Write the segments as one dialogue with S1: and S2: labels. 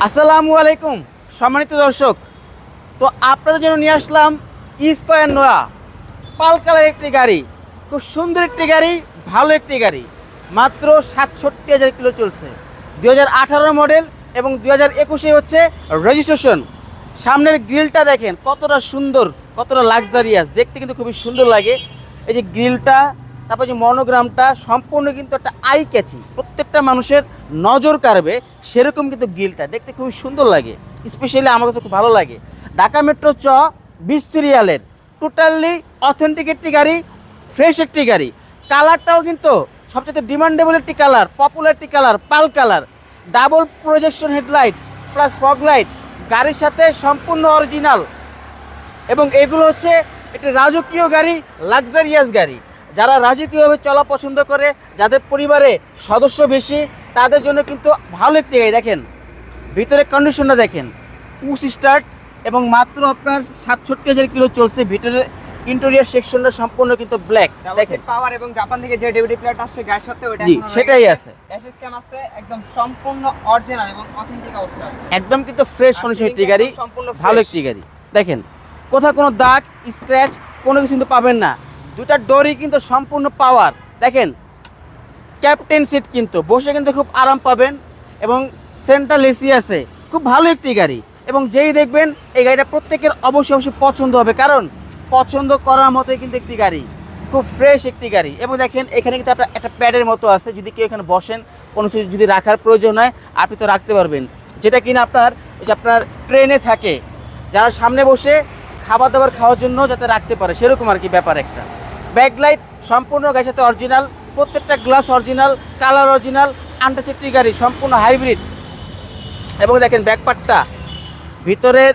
S1: আসসালামু আলাইকুম সম্মানিত দর্শক। তো আপনাদের জন্য নিয়ে আসলাম স্কয়ার নোয়া পাল কালার একটি গাড়ি। খুব সুন্দর একটি গাড়ি, ভালো একটি গাড়ি। মাত্র ৬৭,০০০ কিলো চলছে। ২০১৮ মডেল এবং ২০২১ হচ্ছে রেজিস্ট্রেশন। সামনের গ্রিলটা দেখেন কতটা সুন্দর, কতটা লাক্সারিয়াস, দেখতে কিন্তু খুবই সুন্দর লাগে। এই যে গ্রিলটা, তারপর যে মনোগ্রামটা সম্পূর্ণ কিন্তু একটা আই ক্যাচি, প্রত্যেকটা মানুষের নজর কাড়বে সেরকম কিন্তু গ্রিলটা দেখতে খুবই সুন্দর লাগে। স্পেশালি আমার কাছে খুব ভালো লাগে। ঢাকা মেট্রো 20 সিরিয়ালের টোটালি অথেন্টিক একটি গাড়ি, ফ্রেশ একটি গাড়ি। কালারটাও কিন্তু সবচেয়ে ডিমান্ডেবল একটি কালার, পপুলার একটি কালার, পাল colour. Double projection headlight plus fog light, গাড়ির সাথে সম্পূর্ণ অরিজিনাল। এবং এগুলো হচ্ছে একটি রাজকীয় গাড়ি, লাক্সারিয়াস গাড়ি। যারা রাজকীয়ভাবে চলা পছন্দ করে, যাদের পরিবারে সদস্য বেশি, তাদের জন্য কিন্তু ভালো একটি গাড়ি। দেখেন ভিতরে কন্ডিশনটা দেখেন, পুশ স্টার্ট এবং মাত্র আপনার ৬৭,০০০ কিলো চলছে। ভিতরে ইন্টেরিয়র সেকশনটা সম্পূর্ণ কিন্তু ব্ল্যাক। দেখেন
S2: পাওয়ার এবং জাপান থেকে যে ডিভিডি প্লেট আসছে গায়ের সাথে ওটা
S1: জি সেটাই আছে।
S2: ড্যাশ স্ক্যাম আছে, একদম সম্পূর্ণ অরিজিনাল এবং অথেন্টিক অবস্থা আছে।
S1: একদম কিন্তু ফ্রেশ কন্ডিশন একটি গাড়ি,
S2: সম্পূর্ণ
S1: ভালো একটি গাড়ি। দেখেন কোথাও কোনো দাগ স্ক্র্যাচ কোনো কিছু কিন্তু পাবেন না। দুটা ডোরই কিন্তু সম্পূর্ণ পাওয়ার। দেখেন ক্যাপ্টেন সিট, কিন্তু বসে কিন্তু খুব আরাম পাবেন এবং সেন্ট্রাল এসি আছে। খুব ভালো একটি গাড়ি এবং যেই দেখবেন এই গাড়িটা প্রত্যেকের অবশ্যই পছন্দ হবে, কারণ পছন্দ করার মতোই কিন্তু একটি গাড়ি, খুব ফ্রেশ একটি গাড়ি। এবং দেখেন এখানে কিন্তু আপনার একটা প্যাডের মতো আছে, যদি কেউ এখানে বসেন কোনো কিছু যদি রাখার প্রয়োজন হয় আপনি তো রাখতে পারবেন, যেটা কিনা আপনার ট্রেনে থাকে, যারা সামনে বসে খাবার দাবার খাওয়ার জন্য যাতে রাখতে পারে সেরকম আর কি ব্যাপার একটা। ব্যাকলাইট সম্পূর্ণ গাড়ির সাথে অরিজিনাল, প্রত্যেকটা glass original, colour original, untouch একটি গাড়ি, সম্পূর্ণ হাইব্রিড। এবং দেখেন ব্যাকপার্টটা, ভিতরের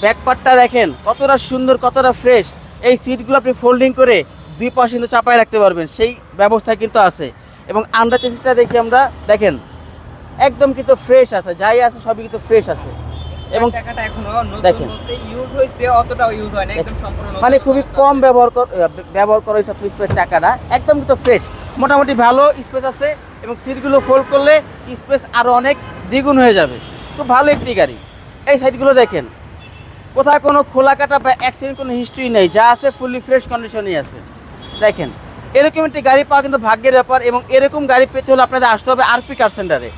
S1: ব্যাকপার্টটা দেখেন কতটা সুন্দর, কতটা ফ্রেশ। এই সিটগুলো আপনি ফোল্ডিং করে দুই পাশে কিন্তু চাপায় রাখতে পারবেন, সেই ব্যবস্থা কিন্তু আছে। এবং আন্ডার চেসিসটা দেখি আমরা, দেখেন একদম কিন্তু ফ্রেশ আছে, যাই আছে সবই কিন্তু ফ্রেশ আছে। এবং
S2: টাকাটা এখনো
S1: দেখেন
S2: ইউজ হইছে, অতটাও ইউজ হয় না, একদম সম্পূর্ণ
S1: মানে খুবই কম ব্যবহার করা হয়েছে স্পেস। চাকাটা একদম কিন্তু ফ্রেশ, মোটামুটি ভালো স্পেস আছে। এবং সিটগুলো ফোল্ড করলে স্পেস আরও অনেক দ্বিগুণ হয়ে যাবে। খুব ভালো একটি গাড়ি। এই সাইডগুলো দেখেন, কোথাও কোনো খোলা কাটা বা অ্যাক্সিডেন্ট কোনো হিস্ট্রি নেই, যা আছে ফুললি ফ্রেশ কন্ডিশনই আছে। দেখেন এরকম একটি গাড়ি পাওয়া কিন্তু ভাগ্যের ব্যাপার। এবং এরকম গাড়ি পেতে হলে আপনাদের আসতে হবে আরপি কার সেন্টারে।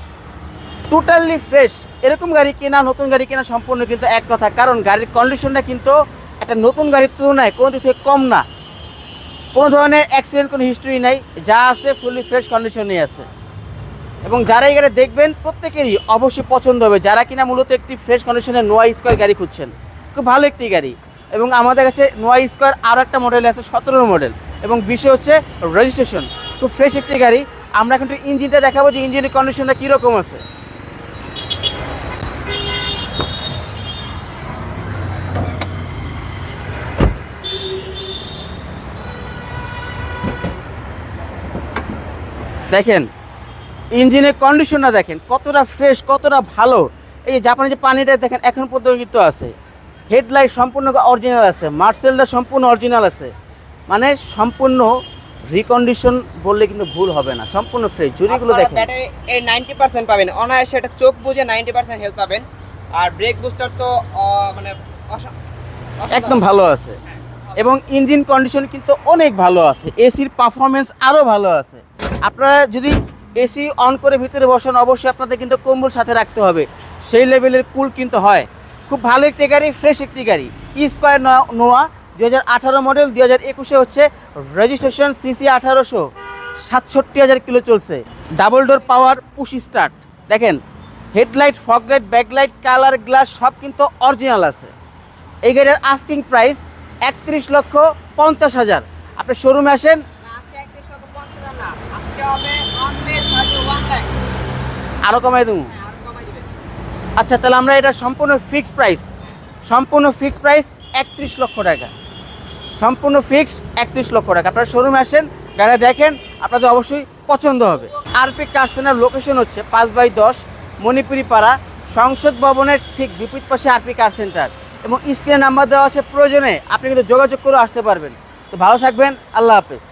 S1: Totally fresh. এরকম গাড়ি কেনা, নতুন গাড়ি কেনা সম্পূর্ণ কিন্তু এক কথা, কারণ গাড়ির কন্ডিশনটা কিন্তু একটা নতুন গাড়ির তুলনায় কোনো দিক থেকে কম না। কোনো ধরনের অ্যাক্সিডেন্ট কোনো হিস্ট্রি নেই, যা আছে ফুললি ফ্রেশ কন্ডিশনেই আছে। এবং যারা এই গাড়ি দেখবেন প্রত্যেকেরই অবশ্যই পছন্দ হবে, যারা কিনা মূলত একটি ফ্রেশ কন্ডিশনের নোয়া স্কয়ার গাড়ি খুঁজছেন। খুব ভালো একটি গাড়ি। এবং আমাদের কাছে নোয়া স্কয়ার আরও একটা মডেল আছে, 17 মডেল এবং 20 হচ্ছে রেজিস্ট্রেশন। খুব ফ্রেশ একটি গাড়ি। আমরা কিন্তু ইঞ্জিনটা দেখাবো যে ইঞ্জিনের কন্ডিশনটা কীরকম আছে। দেখেন ইঞ্জিনের কন্ডিশনটা দেখেন কতটা ফ্রেশ, কতটা ভালো। এই যে জাপানি যে পানিটা দেখেন এখন পর্যন্ত কিন্তু আছে। হেডলাইট সম্পূর্ণ অরিজিনাল আছে, মার্সেলটা সম্পূর্ণ অরিজিনাল আছে। মানে সম্পূর্ণ রিকন্ডিশন বললে কিন্তু ভুল হবে না, সম্পূর্ণ ফ্রেশ। জুড়িগুলো দেখেন
S2: ব্যাটারি এই 90% পাবেন অনায়াসে, এটা চোখ বুঝে 90% হেল্প পাবেন। আর ব্রেক বুস্টার তো মানে
S1: একদম ভালো আছে। এবং ইঞ্জিন কন্ডিশন কিন্তু অনেক ভালো আছে। এসির পারফরমেন্স আরও ভালো আছে। আপনারা যদি এসি অন করে ভিতরে বসেন অবশ্যই আপনাদের কিন্তু কম্বল সাথে রাখতে হবে, সেই লেভেলের কুল কিন্তু হয়। খুব ভালো একটি গাড়ি, ফ্রেশ একটি গাড়ি। স্কয়ার নোয়া 2018 মডেল, 2021 হচ্ছে রেজিস্ট্রেশন। সিসি 1800, ৬৭,০০০ কিলো চলছে। ডাবল ডোর পাওয়ার, পুশ স্টার্ট। দেখেন headlight, fog light, backlight, colour, glass সব কিন্তু অরিজিনাল আছে। এই গাড়ির আস্কিং প্রাইস 31,50,000। আপনি শোরুমে আসেন,
S2: আজকে 31,50,000 না, আজকে হবে অনলি 31 লাখ।
S1: আরও কমাই দেবো।
S2: আর কমাই দিবেন।
S1: আচ্ছা তাহলে আমরা এটা সম্পূর্ণ ফিক্সড প্রাইস, সম্পূর্ণ ফিক্সড প্রাইস 31 লক্ষ টাকা, সম্পূর্ণ ফিক্সড 31 লক্ষ টাকা। আপনারা শোরুমে আসেন, গাড়ি দেখেন, আপনাদের অবশ্যই পছন্দ হবে। আরপি কার সেন্টার লোকেশন হচ্ছে 5/10 মণিপুরি পাড়া, সংসদ ভবনের ঠিক বিপরীত পাশে আরপি কার সেন্টার। এবং স্ক্রিনে নাম্বার দেওয়া আছে, প্রয়োজনে আপনি কিন্তু যোগাযোগ করে আসতে পারবেন। তো ভালো থাকবেন, আল্লাহ হাফেজ।